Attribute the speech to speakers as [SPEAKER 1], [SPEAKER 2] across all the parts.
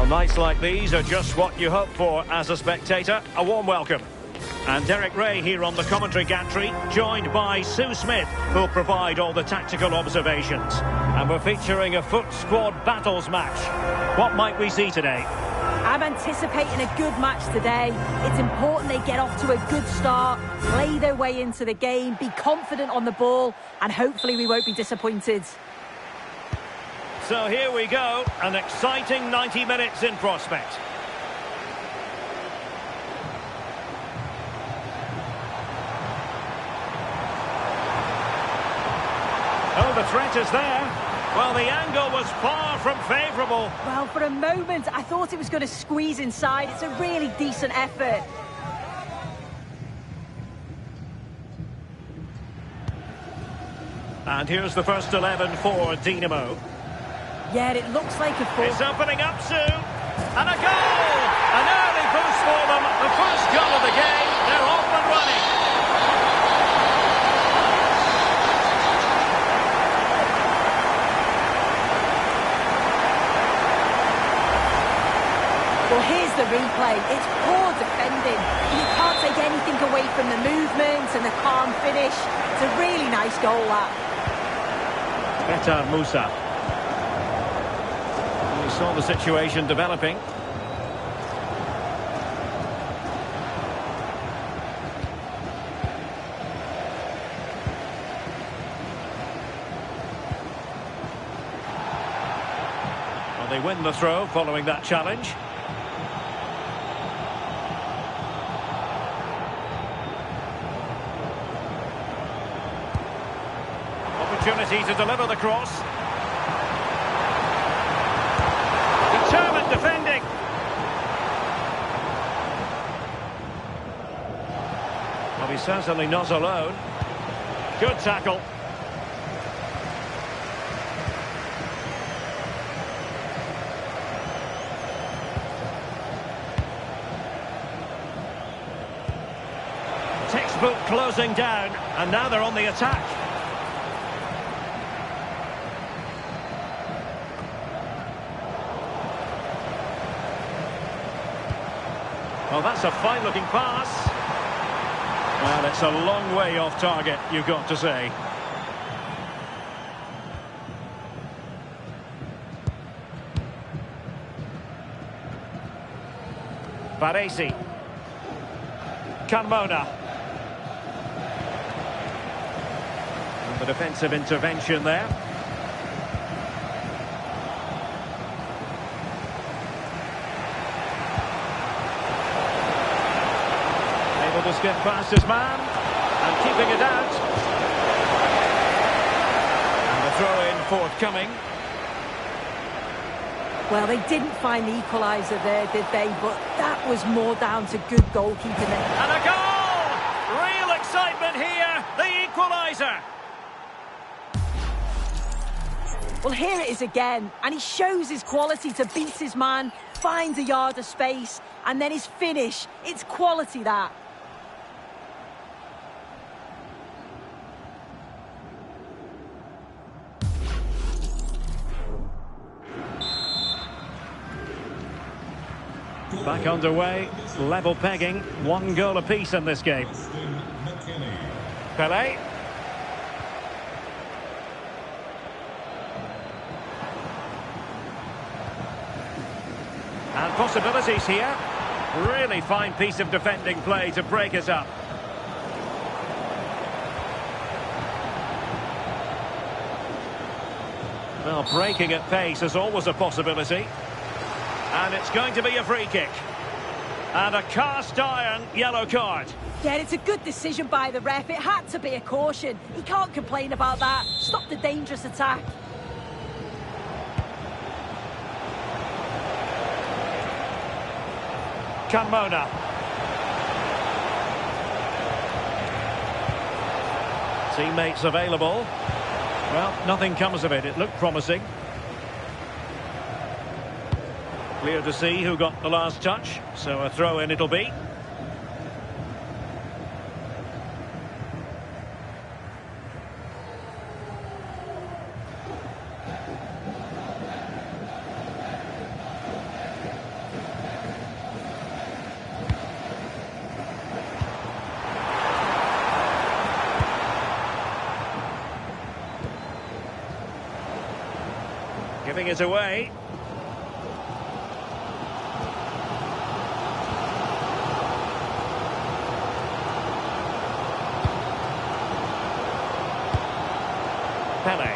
[SPEAKER 1] Well, nights like these are just what you hope for as a spectator. A warm welcome. And Derek Ray here on the commentary gantry, joined by Sue Smith, who'll provide all the tactical observations. And we're featuring a FUT Squad Battles match. What might we see today?
[SPEAKER 2] I'm anticipating a good match today. It's important they get off to a good start, play their way into the game, be confident on the ball, and hopefully we won't be disappointed.
[SPEAKER 1] So here we go, an exciting 90 minutes in prospect. Oh, the threat is there. Well, the angle was far from favourable.
[SPEAKER 2] Well, for a moment, I thought it was going to squeeze inside. It's a really decent effort.
[SPEAKER 1] And here's the first 11 for Dinamo.
[SPEAKER 2] Yeah, it looks like a full.
[SPEAKER 1] It's opening up soon. And a goal! An early boost for them. The first goal of the game. They're off and running.
[SPEAKER 2] Well, here's the replay. It's poor defending. You can't take anything away from the movement and the calm finish. It's a really nice goal, that.
[SPEAKER 1] Beta Musa. We saw the situation developing. Well, they win the throw following that challenge. Opportunity to deliver the cross. Determined defending. Well, he's certainly not alone. Good tackle. Textbook closing down, and now they're on the attack. Well, that's a fine-looking pass. Well, it's a long way off target, you've got to say. Baresi. Carmona. And the defensive intervention there. To skip past his man and keeping it out. And the throw-in forthcoming.
[SPEAKER 2] Well, they didn't find the equaliser there, did they? But that was more down to good goalkeeping.
[SPEAKER 1] And a goal! Real excitement here. The equaliser.
[SPEAKER 2] Well, here it is again. And he shows his quality to beat his man, finds a yard of space, and then his finish. It's quality, that.
[SPEAKER 1] Back underway, level pegging, 1 goal apiece in this game. Pelé. And possibilities here. Really fine piece of defending play to break it up. Well, breaking at pace is always a possibility. And it's going to be a free kick. And a cast iron yellow card.
[SPEAKER 2] Yeah, it's a good decision by the ref. It had to be a caution. He can't complain about that. Stop the dangerous attack.
[SPEAKER 1] Carmona. Teammates available. Well, nothing comes of it. It looked promising. Clear to see who got the last touch, so a throw-in it'll be. giving it away. Pele.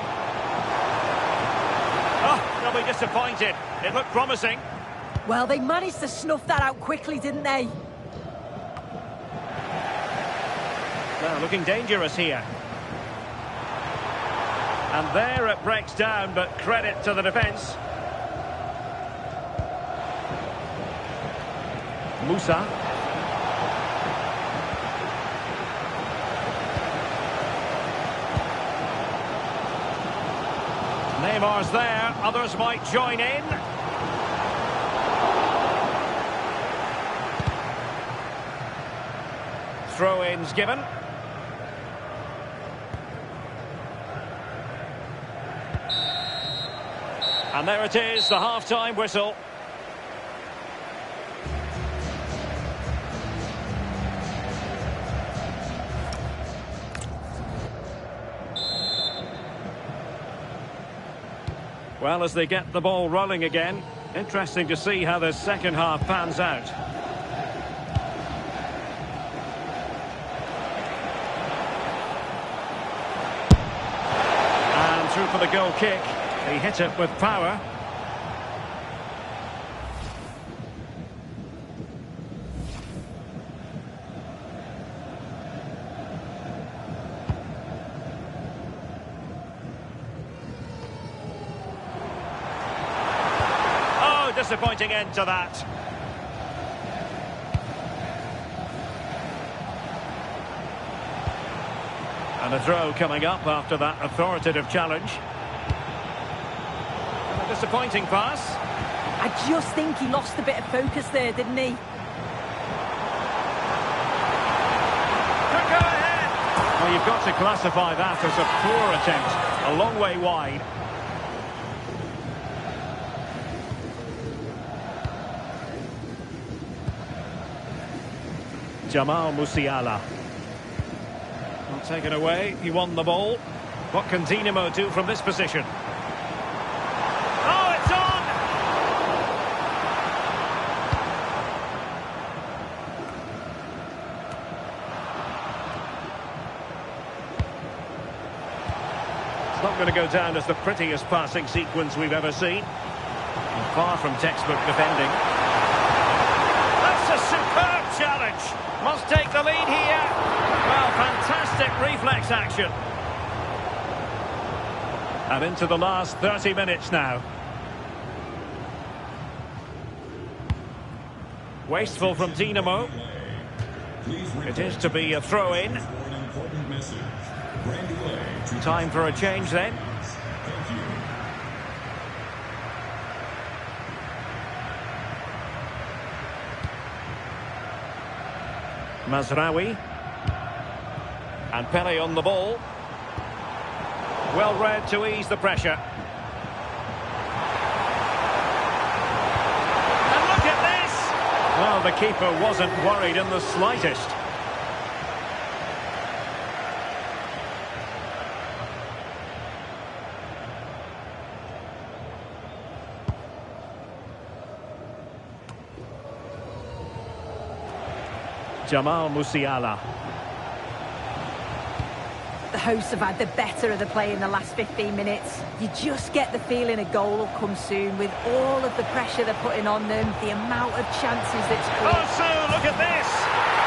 [SPEAKER 1] Oh, they'll be disappointed. It looked promising.
[SPEAKER 2] Well, they managed to snuff that out quickly, didn't they?
[SPEAKER 1] Well, looking dangerous here. And there it breaks down, but credit to the defence. Musa. Neymar's there, others might join in. Throw-ins given. And there it is, the half-time whistle. Well, as they get the ball rolling again, interesting to see how the second half pans out. And through for the goal kick. He hit it with power. Oh, disappointing end to that. And a throw coming up after that authoritative challenge. Disappointing pass.
[SPEAKER 2] I just think he lost a bit of focus there, didn't he?
[SPEAKER 1] Could go ahead. Well, you've got to classify that as a poor attempt. A long way wide. Jamal Musiala. Not taken away. He won the ball. What can Dinamo do from this position? Not going to go down as the prettiest passing sequence we've ever seen. And far from textbook defending. That's a superb challenge. Must take the lead here. Well, fantastic reflex action. And into the last 30 minutes now. Wasteful from Dinamo. It is to be a throw-in. Time for a change then. Mazraoui. And Pele on the ball. Well read to ease the pressure. And look at this! Well, the keeper wasn't worried in the slightest. Jamal Musiala.
[SPEAKER 2] The hosts have had the better of the play in the last 15 minutes. You just get the feeling a goal will come soon with all of the pressure they're putting on them, the amount of chances that's
[SPEAKER 1] Oh, Sue, look at this!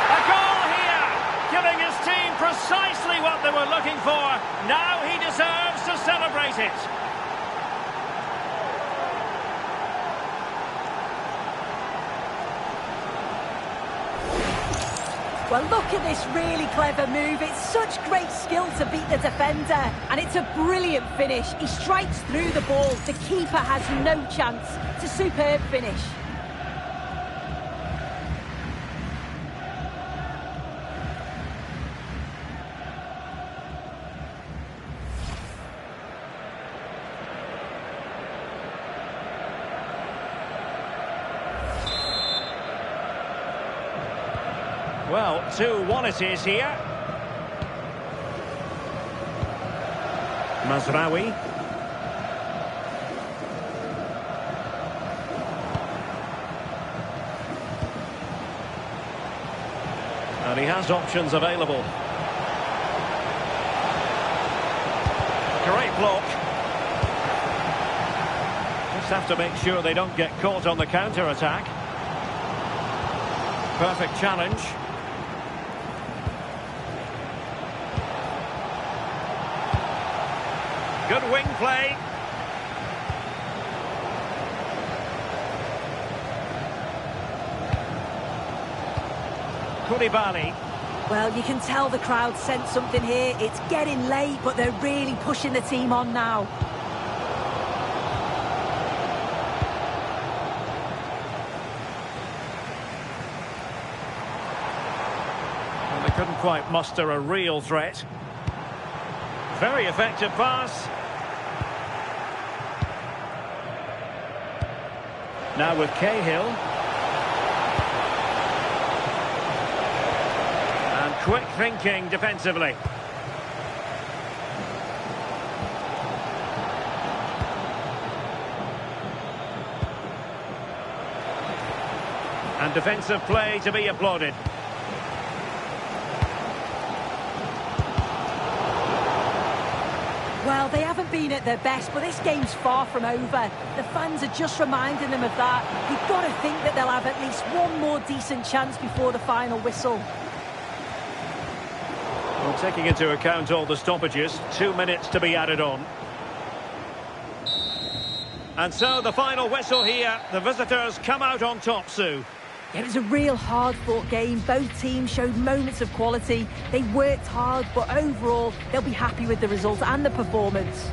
[SPEAKER 1] A goal here! Giving his team precisely what they were looking for. Now he deserves to celebrate it.
[SPEAKER 2] Well, look at this really clever move. It's such great skill to beat the defender. And it's a brilliant finish. He strikes through the ball. The keeper has no chance. It's a superb finish.
[SPEAKER 1] Well, 2-1 it is here. Mazraoui. And he has options available. Great block. Just have to make sure they don't get caught on the counter-attack. Perfect challenge. Good wing play. Koulibaly.
[SPEAKER 2] Well, you can tell the crowd sensed something here. It's getting late, but they're really pushing the team on now.
[SPEAKER 1] Well, they couldn't quite muster a real threat. Very effective pass. Now with Cahill. And quick thinking defensively. And defensive play to be applauded.
[SPEAKER 2] Well, they haven't been at their best, but this game's far from over. The fans are just reminding them of that. You've got to think that they'll have at least one more decent chance before the final whistle.
[SPEAKER 1] Well, taking into account all the stoppages, 2 minutes to be added on. And so the final whistle here. The visitors come out on top, Sue.
[SPEAKER 2] It was a real hard-fought game. Both teams showed moments of quality. They worked hard, but overall, they'll be happy with the result and the performance.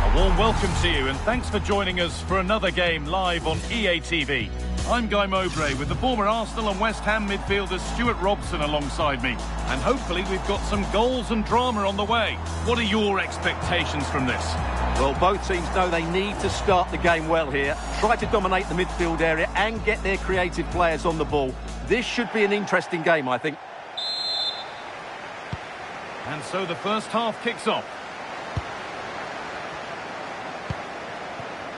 [SPEAKER 3] A warm welcome to you and thanks for joining us for another game live on EA TV. I'm Guy Mowbray with the former Arsenal and West Ham midfielder Stuart Robson alongside me. And hopefully we've got some goals and drama on the way. What are your expectations from this?
[SPEAKER 4] Well, both teams know they need to start the game well here. Try to dominate the midfield area and get their creative players on the ball. This should be an interesting game, I think.
[SPEAKER 3] And so the first half kicks off.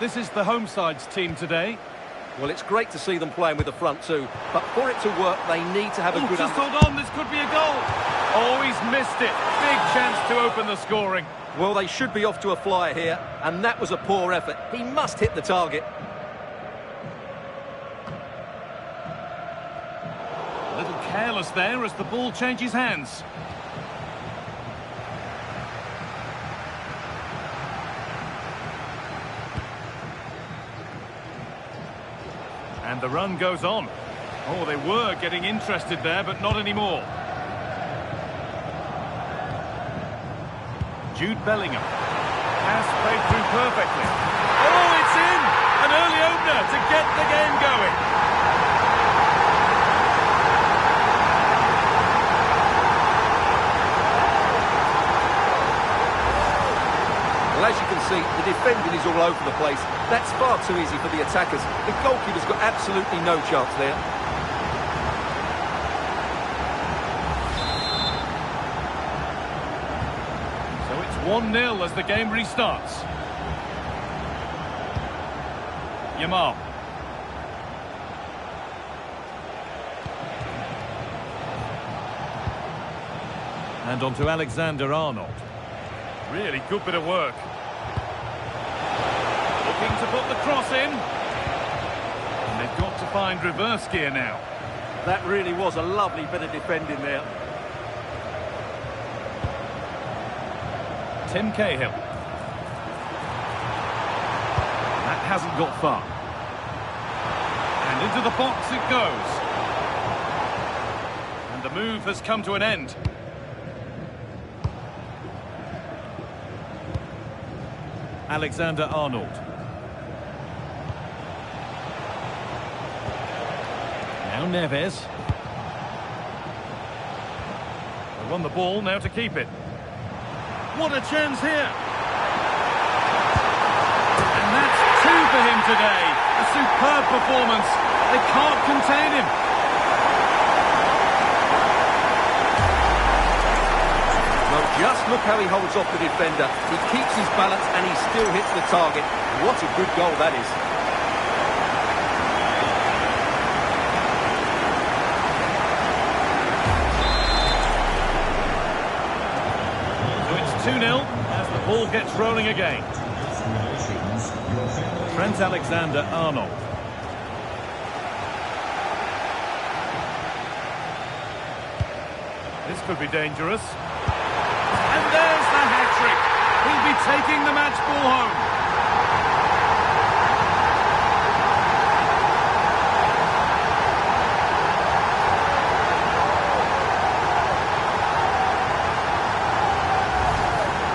[SPEAKER 3] This is the home side's team today.
[SPEAKER 4] Well, it's great to see them playing with the front two, but for it to work, they need to have a good...
[SPEAKER 3] Just hold on, this could be a goal. Oh, he's missed it. Big chance to open the scoring.
[SPEAKER 4] Well, they should be off to a flyer here, and that was a poor effort. He must hit the target.
[SPEAKER 3] A little careless there as the ball changes hands. And the run goes on. Oh, they were getting interested there, but not anymore. Jude Bellingham. Pass played through perfectly. Oh, it's in! An early opener to get the game going.
[SPEAKER 4] Well, as you can see, the defending is all over the place. That's far too easy for the attackers. The goalkeeper's got absolutely no chance there.
[SPEAKER 3] So it's 1-0 as the game restarts. Yamal. And on to Alexander-Arnold. Really good bit of work. Looking to put the cross in. And they've got to find reverse gear now.
[SPEAKER 4] That really was a lovely bit of defending there.
[SPEAKER 3] Tim Cahill. That hasn't got far. And into the box it goes. And the move has come to an end. Alexander-Arnold. Now Neves. They won the ball, now to keep it. What a chance here! And that's two for him today. A superb performance. They can't contain him.
[SPEAKER 4] Well, just look how he holds off the defender. He keeps his balance and he still hits the target. What a good goal that is.
[SPEAKER 3] So it's 2-0 as the ball gets rolling again. Trent Alexander-Arnold. This could be dangerous. And there's the hat-trick. He'll be taking the match ball home.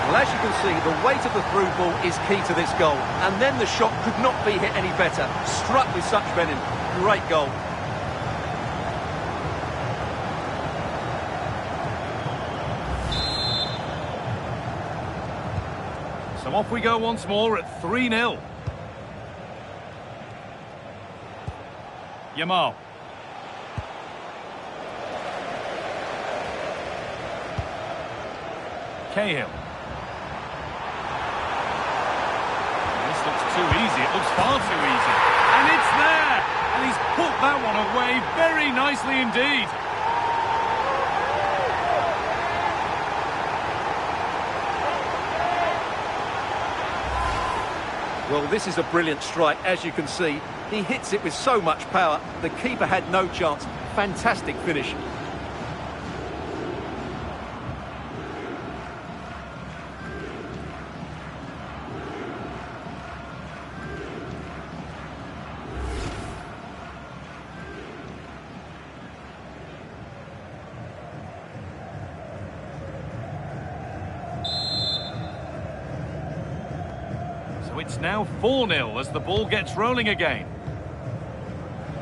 [SPEAKER 4] Well, as you can see, the weight of the through ball is key to this goal. And then the shot could not be hit any better. Struck with such venom. Great goal.
[SPEAKER 3] So off we go once more at 3-0. Yamal. Cahill. This looks too easy. It looks far too easy. And it's there! And he's put that one away very nicely indeed.
[SPEAKER 4] Well, this is a brilliant strike, as you can see. He hits it with so much power. The keeper had no chance. Fantastic finish.
[SPEAKER 3] It's now 4-0 as the ball gets rolling again.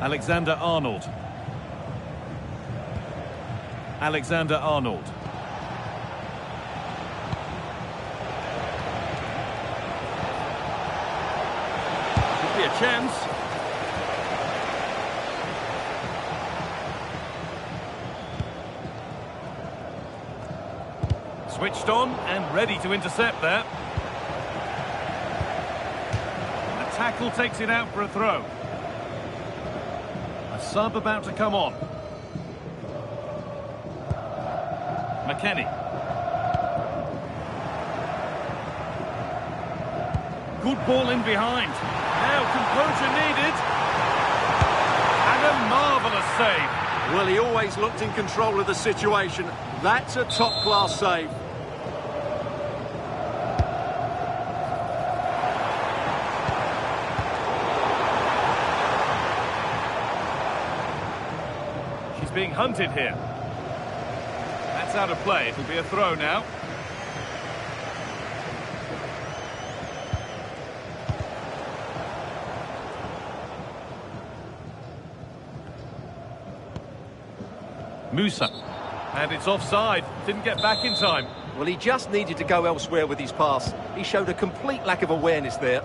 [SPEAKER 3] Alexander-Arnold. Alexander-Arnold. Could be a chance. Switched on and ready to intercept there. Tackle takes it out for a throw. A sub about to come on. McKennie. Good ball in behind. Now composure needed. And a marvellous save.
[SPEAKER 4] Well, he always looked in control of the situation. That's a top-class save.
[SPEAKER 3] She's being hunted here. That's out of play. It'll be a throw now. Musa. And it's offside. Didn't get back in time.
[SPEAKER 4] Well, he just needed to go elsewhere with his pass. He showed a complete lack of awareness there.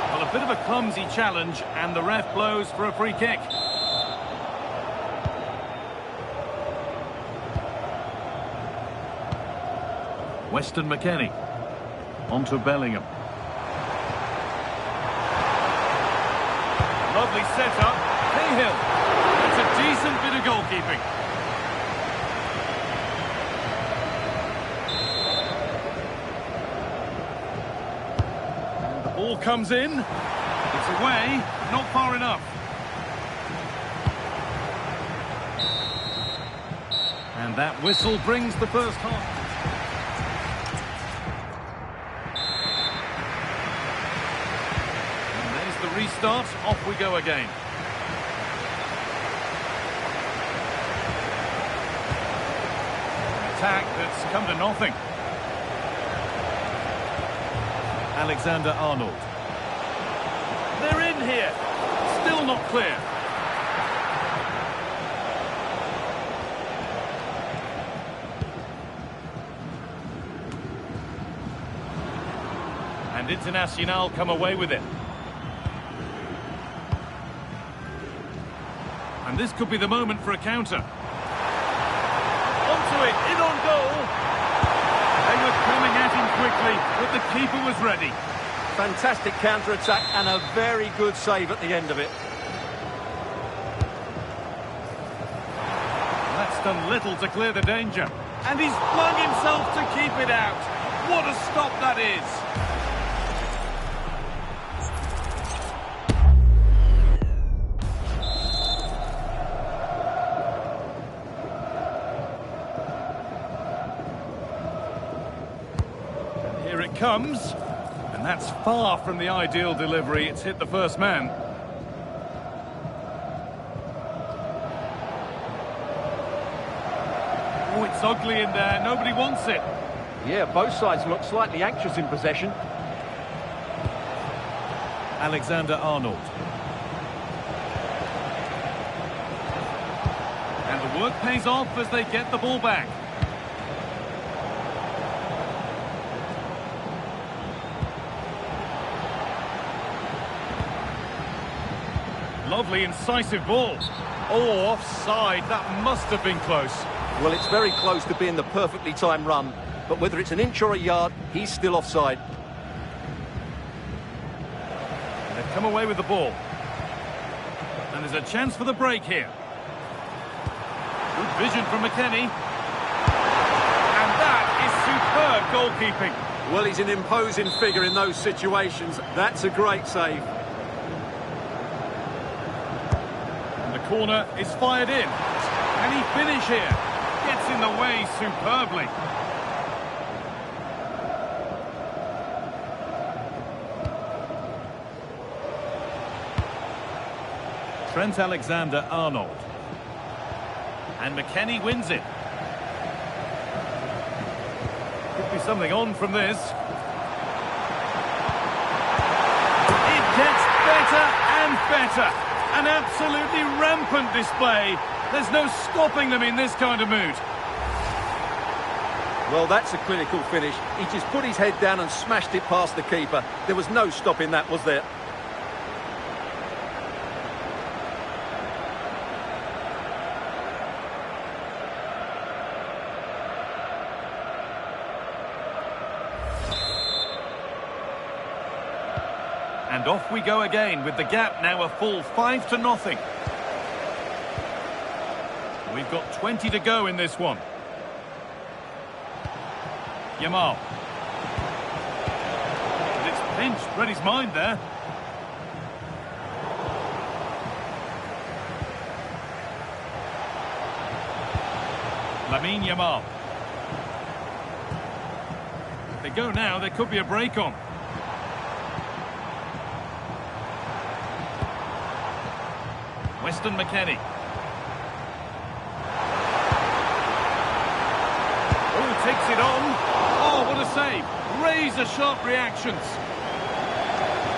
[SPEAKER 3] Well, a bit of a clumsy challenge, and the ref blows for a free kick. Weston McKennie. On to Bellingham. Lovely setup. Cahill. It's a decent bit of goalkeeping. And the ball comes in. It's away. Not far enough. And that whistle brings the first half. Restart, off we go again. An attack that's come to nothing. Alexander-Arnold. They're in here. Still not clear. And Internacional come away with it. And this could be the moment for a counter. Onto it, in on goal. They were coming at him quickly, but the keeper was ready.
[SPEAKER 4] Fantastic counter-attack and a very good save at the end of it.
[SPEAKER 3] That's done little to clear the danger. And he's flung himself to keep it out. What a stop that is. Comes, and that's far from the ideal delivery. It's hit the first man. Oh, it's ugly in there. Nobody wants it.
[SPEAKER 4] Yeah, both sides look slightly anxious in possession.
[SPEAKER 3] Alexander-Arnold. And the work pays off as they get the ball back. Lovely, incisive ball. Oh, offside. That must have been close.
[SPEAKER 4] Well, it's very close to being the perfectly timed run. But whether it's an inch or a yard, he's still offside.
[SPEAKER 3] And they've come away with the ball. And there's a chance for the break here. Good vision from McKennie. And that is superb goalkeeping.
[SPEAKER 4] Well, he's an imposing figure in those situations. That's a great save.
[SPEAKER 3] Corner is fired in. Can he finish here? Gets in the way superbly. Trent Alexander-Arnold. And McKennie wins it. Could be something on from this. It gets better and better. An absolutely rampant display. There's no stopping them in this kind of mood.
[SPEAKER 4] Well, that's a clinical finish. He just put his head down and smashed it past the keeper. There was no stopping that, was there?
[SPEAKER 3] And off we go again with the gap now a full 5-0. We've got 20 to go in this one. Yamal. But it's pinched, read his mind there. Lamine Yamal. If they go now, there could be a break on. Weston McKennie. Oh, takes it on. Oh, what a save. Razor-sharp reactions.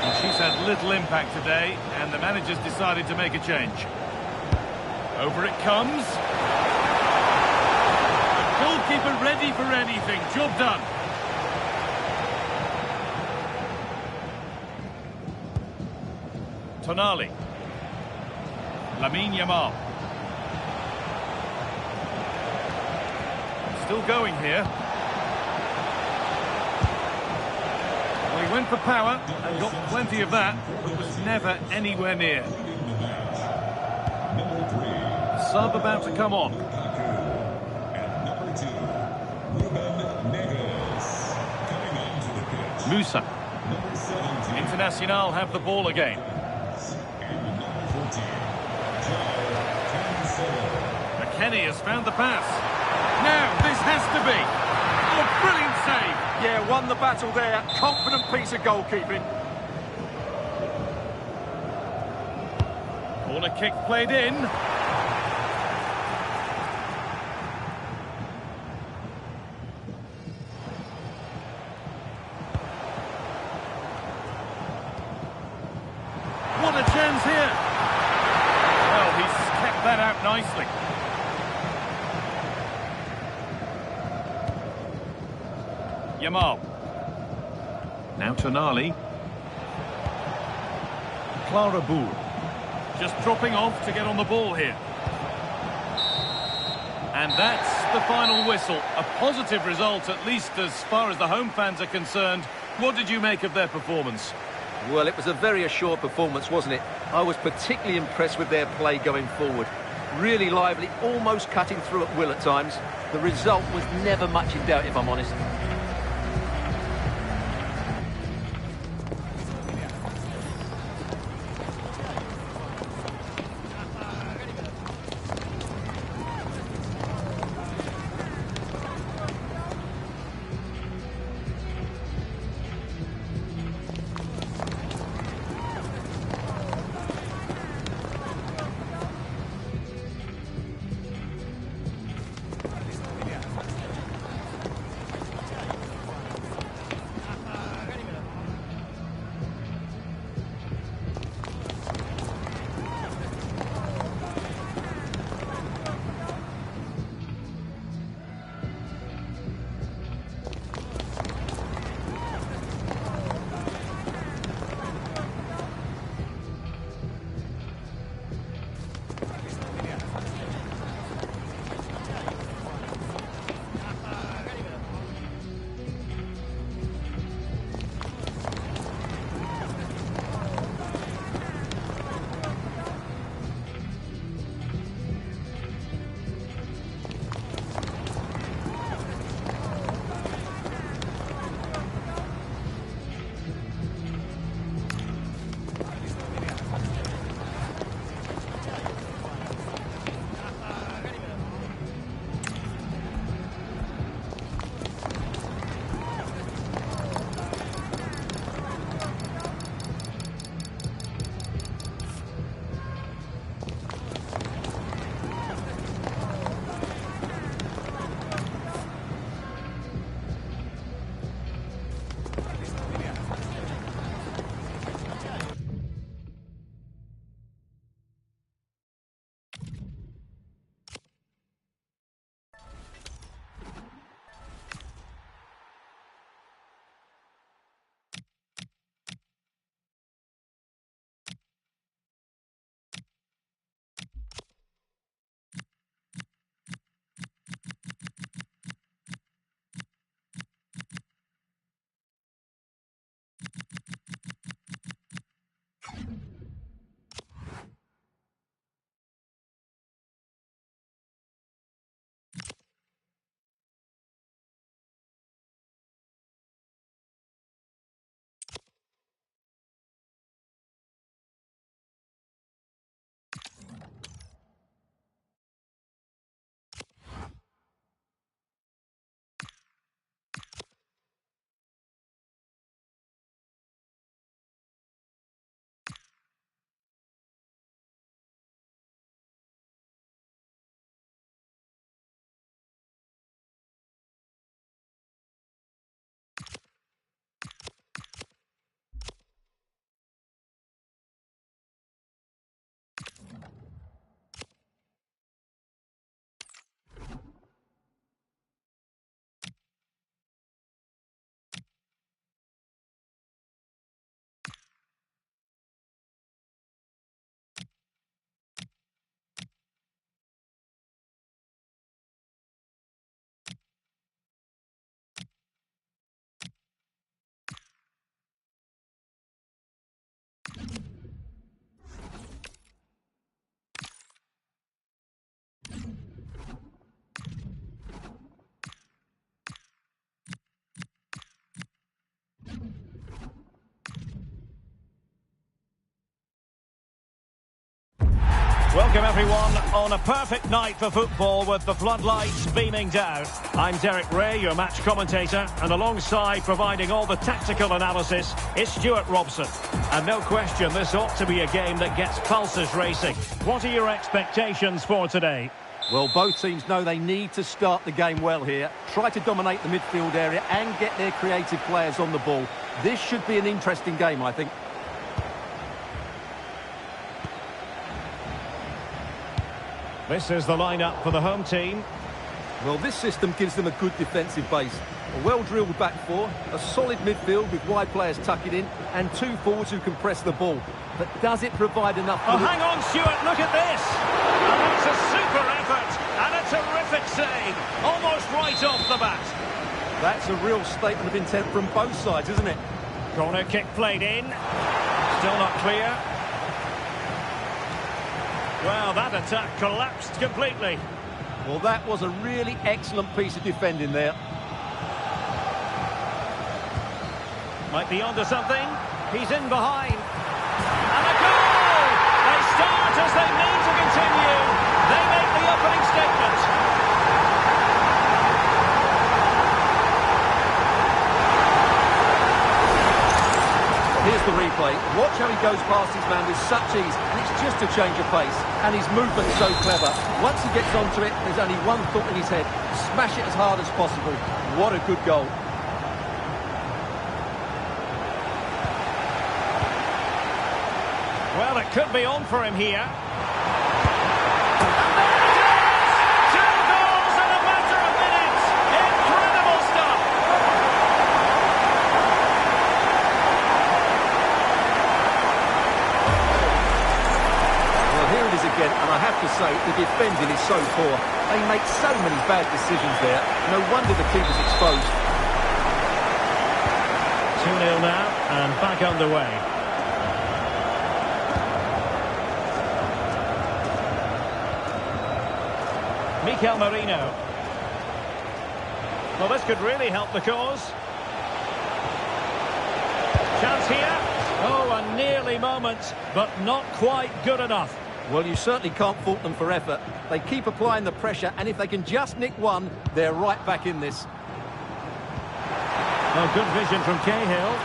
[SPEAKER 3] And she's had little impact today, and the manager's decided to make a change. Over it comes. Goalkeeper ready for anything. Job done. Tonali. Lamine Yamal. Still going here. Well, he went for power and got plenty of that, but was never anywhere near. Sub about to come on. Musa. Internacional have the ball again. McKennie has found the pass. Now, this has to be. Oh, brilliant save.
[SPEAKER 4] Yeah, won the battle there. Confident piece of goalkeeping.
[SPEAKER 3] Corner kick played in. What a chance here. Well, he's kept that out nicely. Yamal. Now Tonali. Clara Boul. Just dropping off to get on the ball here. And that's the final whistle. A positive result, at least as far as the home fans are concerned. What did you make of their performance?
[SPEAKER 4] Well, it was a very assured performance, wasn't it? I was particularly impressed with their play going forward. Really lively, almost cutting through at will at times. The result was never much in doubt, if I'm honest.
[SPEAKER 1] welcome everyone on a perfect night for football with the floodlights beaming down. I'm Derek Ray, your match commentator, and alongside providing all the tactical analysis is Stuart Robson. And no question, this ought to be a game that gets pulses racing. What are your expectations for today?
[SPEAKER 4] Well, both teams know they need to start the game well here. Try to dominate the midfield area and get their creative players on the ball. This should be an interesting game, I think.
[SPEAKER 1] This is the lineup for the home team.
[SPEAKER 4] Well, this system gives them a good defensive base. A well-drilled back four, a solid midfield with wide players tucking in, and two forwards who can press the ball. But does it provide enough...
[SPEAKER 1] Oh, hang on, Stuart, look at this! And that's a super effort, and a terrific save, almost right off the bat.
[SPEAKER 4] That's a real statement of intent from both sides, isn't it?
[SPEAKER 1] Corner kick played in. Still not clear. Well, that attack collapsed completely.
[SPEAKER 4] Well, that was a really excellent piece of defending there.
[SPEAKER 1] Might be onto something. He's in behind. And a goal! They start as they need to continue. They make the opening statement.
[SPEAKER 4] Here's the replay. Watch how he goes past his man with such ease, and it's just a change of pace. And his movement's so clever. Once he gets onto it, there's only one thought in his head. Smash it as hard as possible. What a good goal.
[SPEAKER 1] Well, it could be on for him here.
[SPEAKER 4] Again, and I have to say, the defending is so poor. They make so many bad decisions there. No wonder the keeper's exposed.
[SPEAKER 1] 2-0 now, and back underway. Mikel Merino. Well, this could really help the cause. Chance here. Oh, a nearly moment, but not quite good enough.
[SPEAKER 4] Well, you certainly can't fault them for effort. They keep applying the pressure, and if they can just nick one, they're right back in this.
[SPEAKER 1] Oh, good vision from Cahill.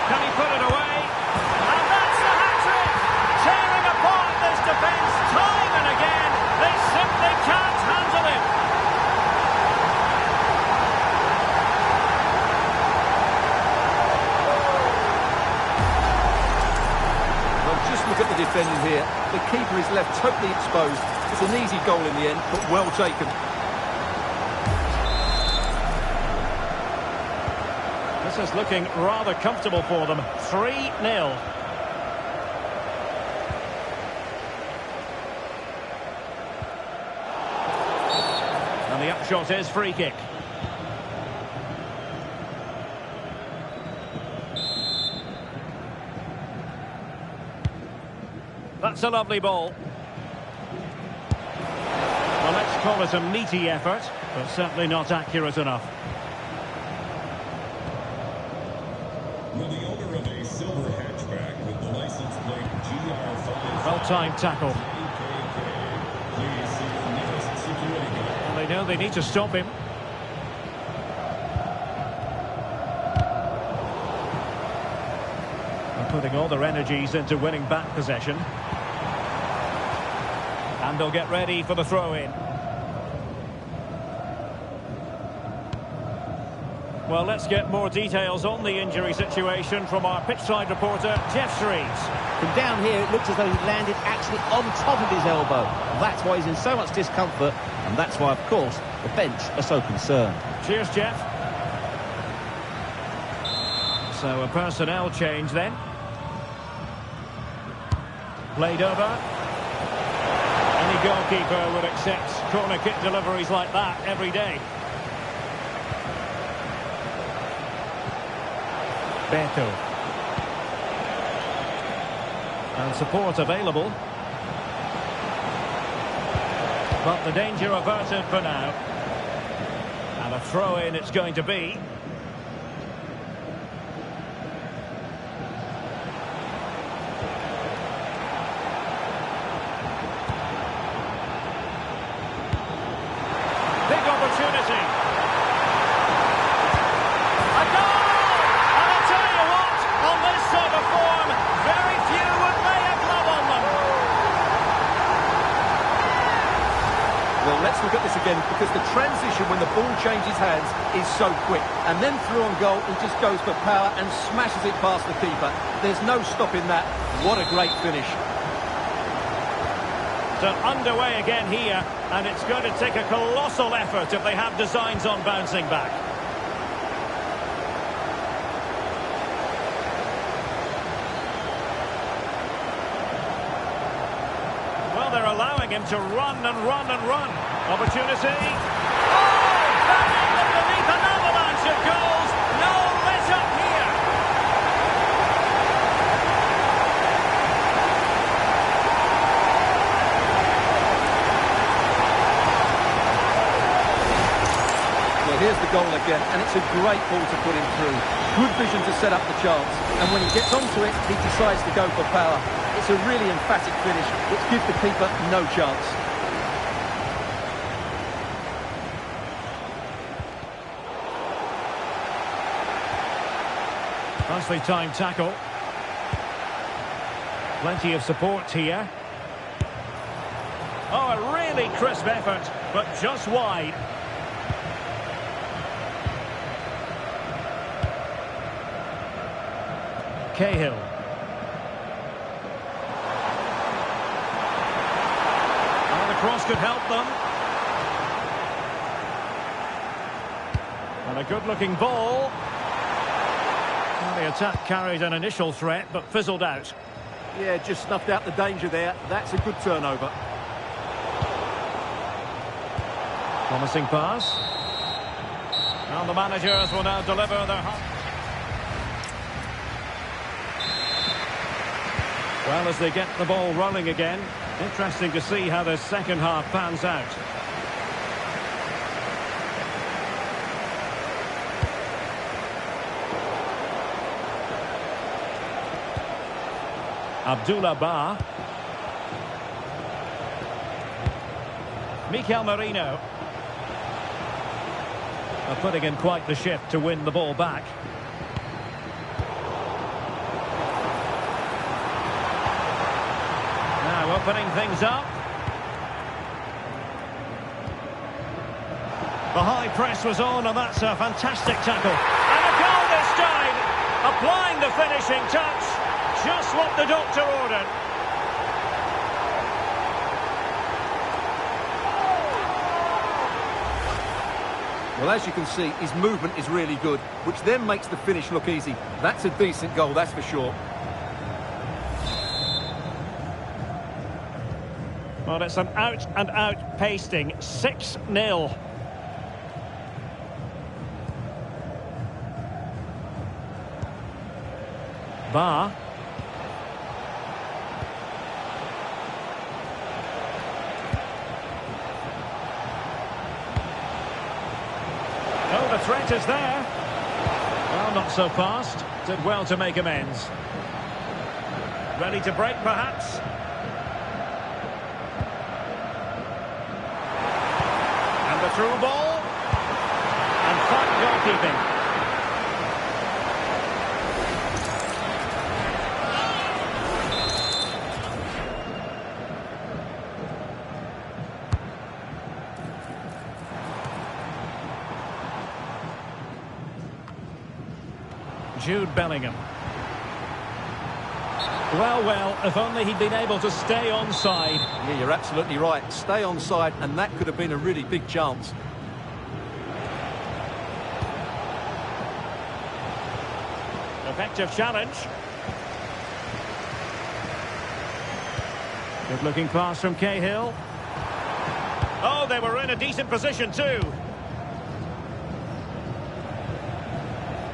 [SPEAKER 1] Can he put it away? And that's the hat-trick! Tearing apart this defence time and again. They simply can't handle it.
[SPEAKER 4] Look at the defending here. The keeper is left totally exposed. It's an easy goal in the end, but well taken.
[SPEAKER 1] This is looking rather comfortable for them. 3-0. And the upshot is free kick. That's a lovely ball. Well, let's call it a meaty effort, but certainly not accurate enough.
[SPEAKER 5] Will the owner of a silver hatchback with the license plate GR5...
[SPEAKER 1] Well-timed tackle.
[SPEAKER 5] Please see the nearest security guard.
[SPEAKER 1] And they know they need to stop him. They're putting all their energies into winning back possession. And they'll get ready for the throw-in. Well, let's get more details on the injury situation from our pitchside reporter, Jeff Shreves.
[SPEAKER 6] From down here, it looks as though he landed actually on top of his elbow. That's why he's in so much discomfort, and that's why, of course, the bench are so concerned.
[SPEAKER 1] Cheers, Jeff. So a personnel change then. Played over. Any goalkeeper would accept corner kick deliveries like that every day. Beto. And support available. But the danger averted for now. And a throw-in it's going to be.
[SPEAKER 4] again because the transition when the ball changes hands is so quick. And then through on goal, he just goes for power and smashes it past the keeper. There's no stopping that. What a great finish.
[SPEAKER 1] So underway again here, and it's going to take a colossal effort if they have designs on bouncing back. They're allowing him to run and run and run. Opportunity. Oh! Banging underneath an avalanche of goals. No let up here.
[SPEAKER 4] Well, here's the goal again, and it's a great ball to put him through. Good vision to set up the chance. And when he gets onto it, he decides to go for power. It's a really emphatic finish, which gives the keeper no chance.
[SPEAKER 1] Nicely timed tackle. Plenty of support here. Oh, a really crisp effort, but just wide. Cahill. Cross could help them. And a good-looking ball. Well, the attack carried an initial threat, but fizzled out.
[SPEAKER 4] Yeah, just snuffed out the danger there. That's a good turnover.
[SPEAKER 1] Promising pass. And the managers will now deliver their... Well, as they get the ball rolling again, interesting to see how the second half pans out. Abdullah Ba. Mikel Merino. Are putting in quite the shift to win the ball back. Now opening things up. The high press was on, and that's a fantastic tackle. And a goal this time! Applying the finishing touch. Just what the doctor ordered.
[SPEAKER 4] Well, as you can see, his movement is really good, which then makes the finish look easy. That's a decent goal, that's for sure.
[SPEAKER 1] Well, it's an out-and-out pasting. 6-0. Ba. Oh, the threat is there. Well, not so fast. Did well to make amends. Ready to break, perhaps? And the through ball. And fine goalkeeping. Jude Bellingham. Well, if only he'd been able to stay onside.
[SPEAKER 4] Yeah, you're absolutely right. Stay onside, and that could have been a really big chance.
[SPEAKER 1] Effective challenge. Good looking pass from Cahill. Oh, they were in a decent position too.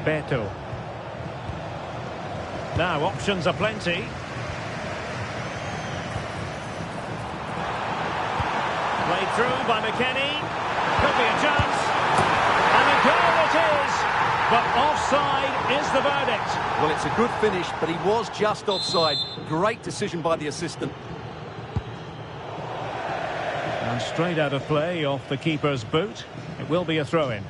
[SPEAKER 1] Beto. Now, options are plenty. Played through by McKennie. Could be a chance. And a goal it is. But offside is the verdict.
[SPEAKER 4] Well, it's a good finish, but he was just offside. Great decision by the assistant.
[SPEAKER 1] And straight out of play off the keeper's boot. It will be a throw-in.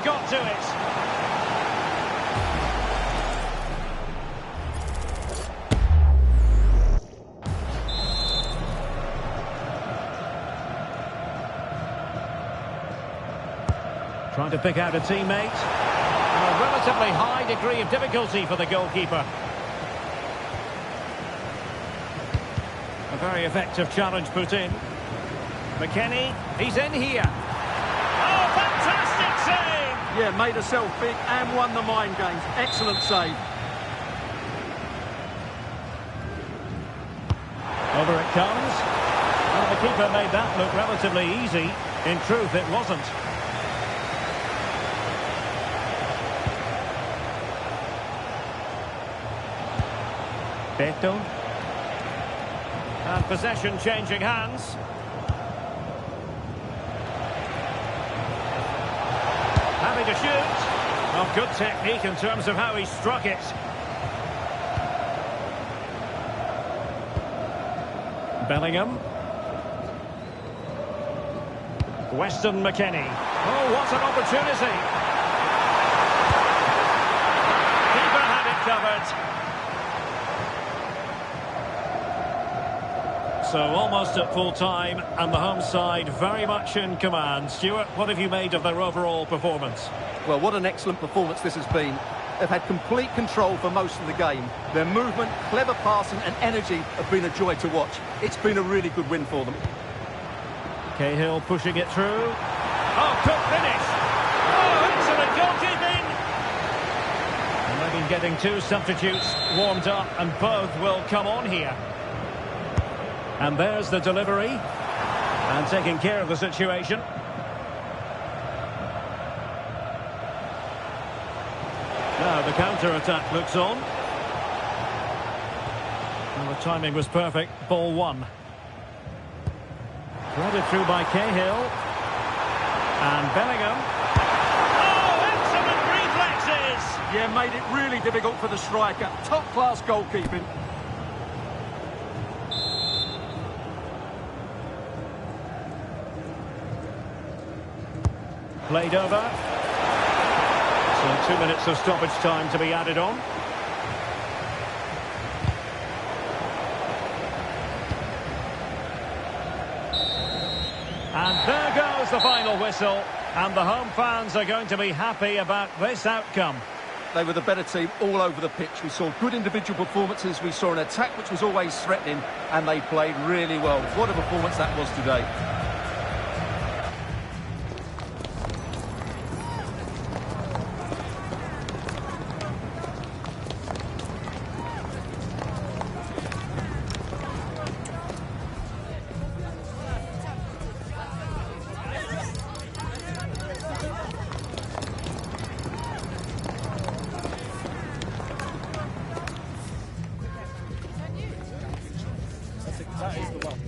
[SPEAKER 1] Got to it. Trying to pick out a teammate. A relatively high degree of difficulty for the goalkeeper. A very effective challenge put in. McKennie, he's in here. Oh, fantastic save!
[SPEAKER 4] Yeah, made herself big and won the mind games. Excellent save.
[SPEAKER 1] Over it comes. Well, the keeper made that look relatively easy. In truth, it wasn't. Beto. And possession changing hands. Having to shoot. Oh, good technique in terms of how he struck it. Bellingham. Weston McKennie. Oh, what an opportunity. Keeper had it covered. So almost at full time, and the home side very much in command. Stuart, what have you made of their overall performance?
[SPEAKER 4] Well, what an excellent performance this has been. They've had complete control for most of the game. Their movement, clever passing and energy have been a joy to watch. It's been a really good win for them.
[SPEAKER 1] Cahill pushing it through. Oh, good finish. Oh, excellent goalkeeping. And they've been getting two substitutes warmed up, and both will come on here. And there's the delivery. And taking care of the situation. Now the counter-attack looks on. And the timing was perfect. Ball one. Threaded through by Cahill. And Bellingham. Oh, excellent reflexes!
[SPEAKER 4] Yeah, made it really difficult for the striker. Top-class goalkeeping.
[SPEAKER 1] Played over. So 2 minutes of stoppage time to be added on. And there goes the final whistle. And the home fans are going to be happy about this outcome.
[SPEAKER 4] They were the better team all over the pitch. We saw good individual performances. We saw an attack which was always threatening. And they played really well. What a performance that was today.
[SPEAKER 6] That is the one.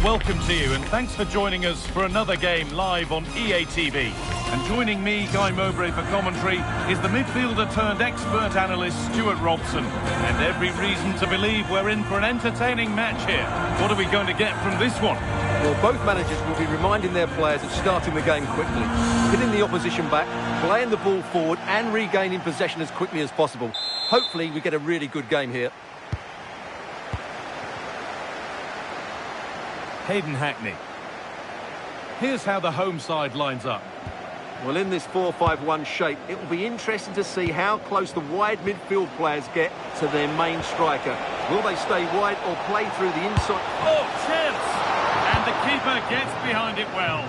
[SPEAKER 3] warm welcome to you and thanks for joining us for another game live on EA TV. And joining me, Guy Mowbray, for commentary is the midfielder-turned-expert analyst Stuart Robson. And every reason to believe we're in for an entertaining match here. What are we going to get from this one?
[SPEAKER 4] Well, both managers will be reminding their players of starting the game quickly, hitting the opposition back, playing the ball forward and regaining possession as quickly as possible. Hopefully we get a really good game here.
[SPEAKER 3] Hayden Hackney. Here's how the home side lines up.
[SPEAKER 4] Well, in this 4-5-1 shape, it will be interesting to see how close the wide midfield players get to their main striker. Will they stay wide or play through the inside?
[SPEAKER 3] Oh, chance! And the keeper gets behind it well.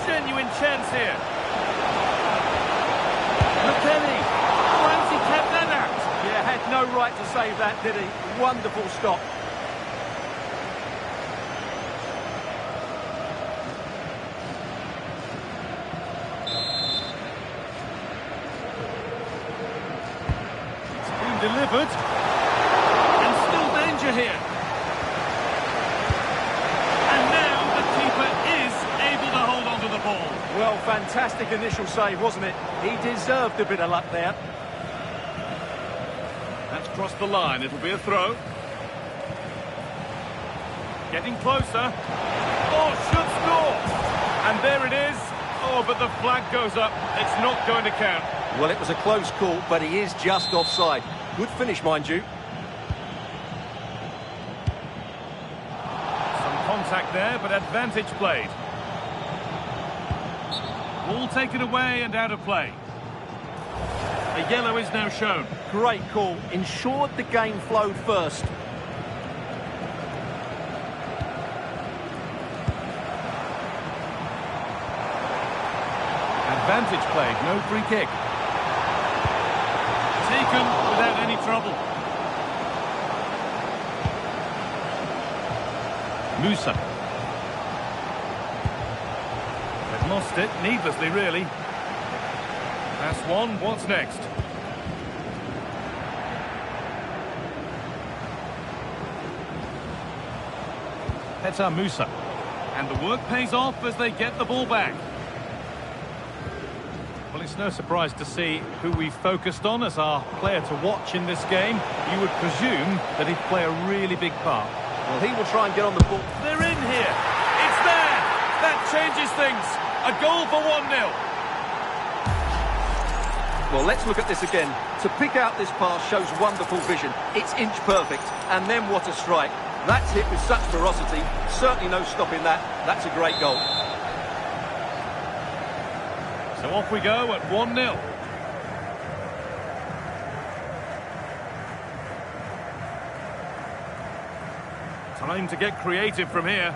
[SPEAKER 3] Genuine chance here. McKennie. Once he kept that out.
[SPEAKER 4] Yeah, had no right to save that, did he? Wonderful stop.
[SPEAKER 3] It's been delivered. And still danger here. And now the keeper is able to hold on to the ball.
[SPEAKER 4] Well, fantastic initial save, wasn't it? He deserved a bit of luck there.
[SPEAKER 3] That's crossed the line. It'll be a throw. Getting closer. Oh, should score. And there it is. Oh, but the flag goes up. It's not going to count.
[SPEAKER 4] Well, it was a close call, but he is just offside. Good finish, mind you.
[SPEAKER 3] Some contact there, but advantage played. Ball taken away and out of play. A yellow is now shown.
[SPEAKER 4] Great call. Ensured the game flowed first.
[SPEAKER 3] Advantage played, no free kick. Taken without any trouble. Musa. They've lost it, needlessly really. That's one, what's next? Petar Musa. And the work pays off as they get the ball back. Well, it's no surprise to see who we focused on as our player to watch in this game. You would presume that he'd play a really big part.
[SPEAKER 4] Well, he will try and get on the ball.
[SPEAKER 3] They're in here. It's there. That changes things. A goal for 1-0.
[SPEAKER 4] Well, let's look at this again. To pick out this pass shows wonderful vision. It's inch perfect. And then what a strike. That's hit with such ferocity. Certainly no stopping that. That's a great goal.
[SPEAKER 3] So off we go at 1-0. Time to get creative from here.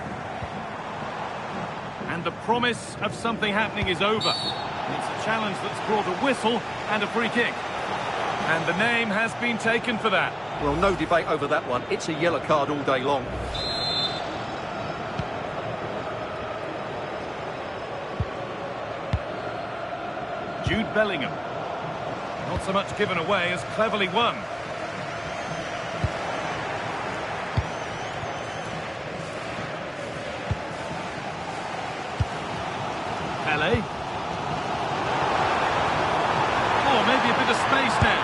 [SPEAKER 3] And the promise of something happening is over. It's a challenge that's brought a whistle and a free kick. And the name has been taken for that.
[SPEAKER 4] Well, no debate over that one. It's a yellow card all day long.
[SPEAKER 3] Jude Bellingham. Not so much given away as cleverly won. Pele. Oh, maybe a bit of space now.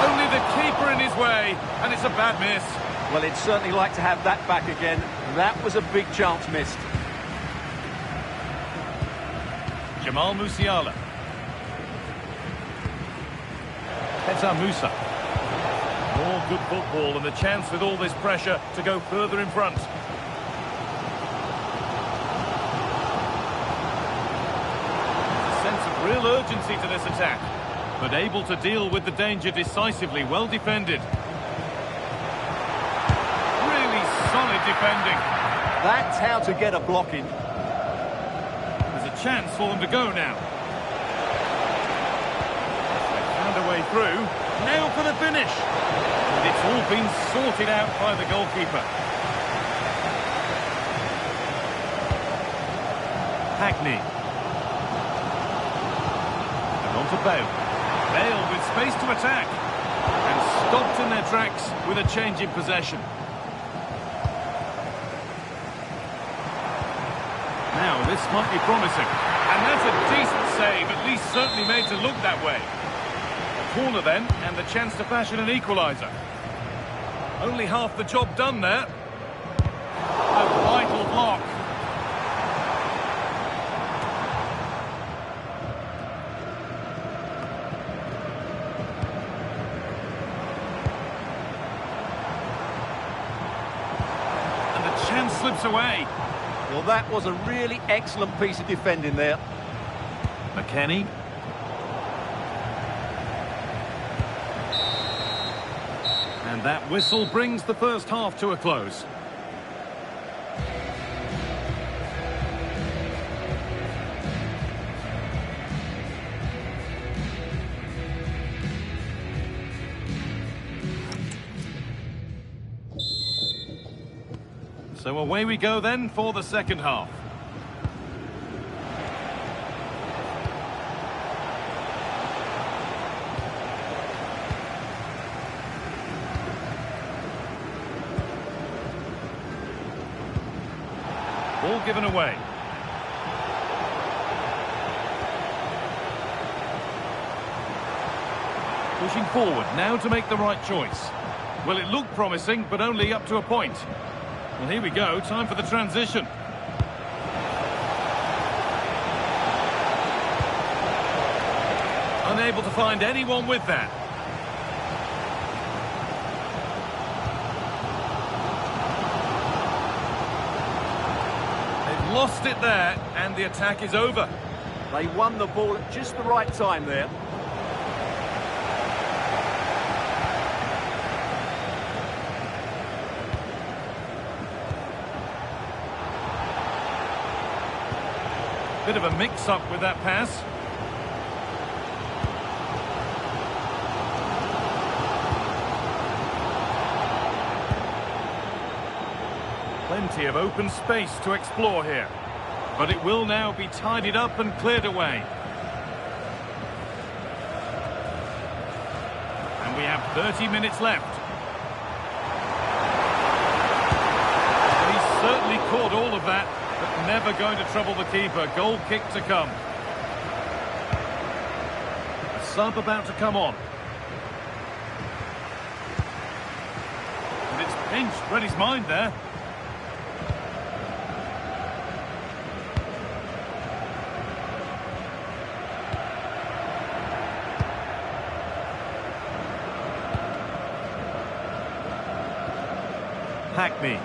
[SPEAKER 3] Only the keeper in his way, and it's a bad miss.
[SPEAKER 4] Well, he'd certainly like to have that back again. That was a big chance missed.
[SPEAKER 3] Jamal Musiala. Petar Musa. More good football and the chance with all this pressure to go further in front. A sense of real urgency to this attack, but able to deal with the danger decisively. Well defended. Really solid defending.
[SPEAKER 4] That's how to get a block in.
[SPEAKER 3] There's a chance for them to go now. Found a way through. Now for the finish. And it's all been sorted out by the goalkeeper. Hackney. And on to Bale. Bale with space to attack. And stopped in their tracks with a change in possession. Now, this might be promising. And that's a decent save, at least certainly made to look that way. A corner then, and the chance to fashion an equaliser. Only half the job done there. A vital block. And the chance slips away.
[SPEAKER 4] Well, that was a really excellent piece of defending there.
[SPEAKER 3] McKennie. And that whistle brings the first half to a close. So away we go then for the second half. Ball given away. Pushing forward now to make the right choice. Well, it looked promising, but only up to a point. Well, here we go, time for the transition. Unable to find anyone with that. They've lost it there, and the attack is over.
[SPEAKER 4] They won the ball at just the right time there.
[SPEAKER 3] Bit of a mix-up with that pass. Plenty of open space to explore here. But it will now be tidied up and cleared away. And we have 30 minutes left. He's certainly caught all of that. But never going to trouble the keeper. Goal kick to come. A sub about to come on. And it's pinched. Read his mind there. Hackney.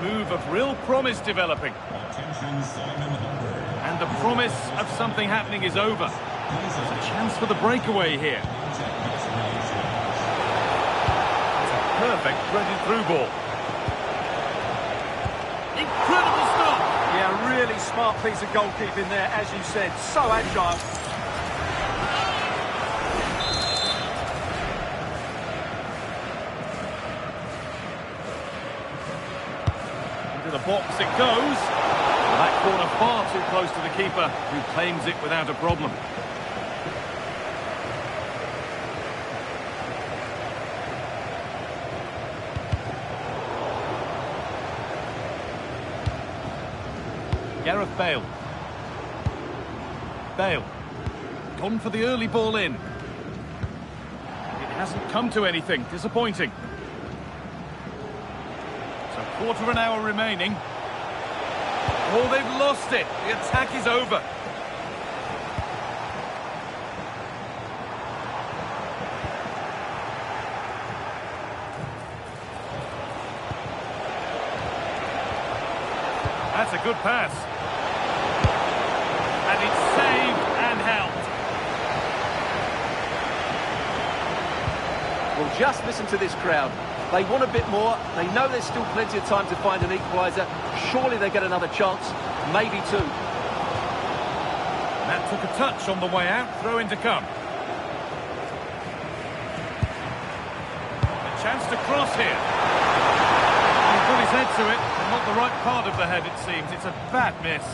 [SPEAKER 3] Move of real promise developing.
[SPEAKER 5] Attention, Simon Hubbard.
[SPEAKER 3] And the promise of something happening is over. There's a chance for the breakaway here. It's a perfect threaded through ball. Incredible stop!
[SPEAKER 4] Yeah, really smart piece of goalkeeping there, as you said. So agile.
[SPEAKER 3] The box it goes. That corner far too close to the keeper, who claims it without a problem. Gareth Bale. Bale. Gone for the early ball in. It hasn't come to anything. Disappointing. Quarter of an hour remaining. Oh, they've lost it. The attack is over. That's a good pass. And it's saved and held.
[SPEAKER 4] Well, just listen to this crowd. They want a bit more. They know there's still plenty of time to find an equaliser. Surely they get another chance, maybe two.
[SPEAKER 3] That took a touch on the way out. Throw in to come. A chance to cross here. He's put his head to it, and not the right part of the head, it seems. It's a bad miss.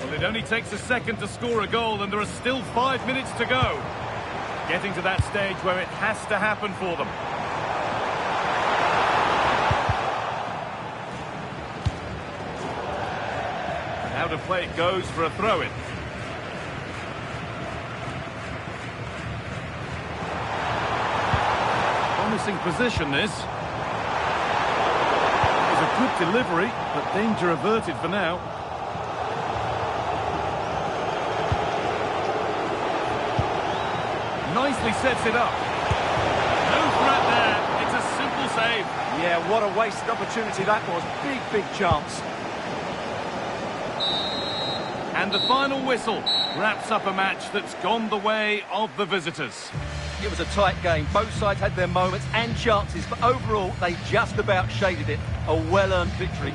[SPEAKER 3] Well, it only takes a second to score a goal, and there are still 5 minutes to go. Getting to that stage where it has to happen for them. Out of play it goes for a throw-in. Promising position, this. It was a good delivery, but danger averted for now. Nicely sets it up. No threat there. It's a simple save.
[SPEAKER 4] Yeah, what a wasted opportunity that was. Big, big chance.
[SPEAKER 3] And the final whistle wraps up a match that's gone the way of the visitors.
[SPEAKER 4] It was a tight game. Both sides had their moments and chances, but overall, they just about shaded it. A well-earned victory.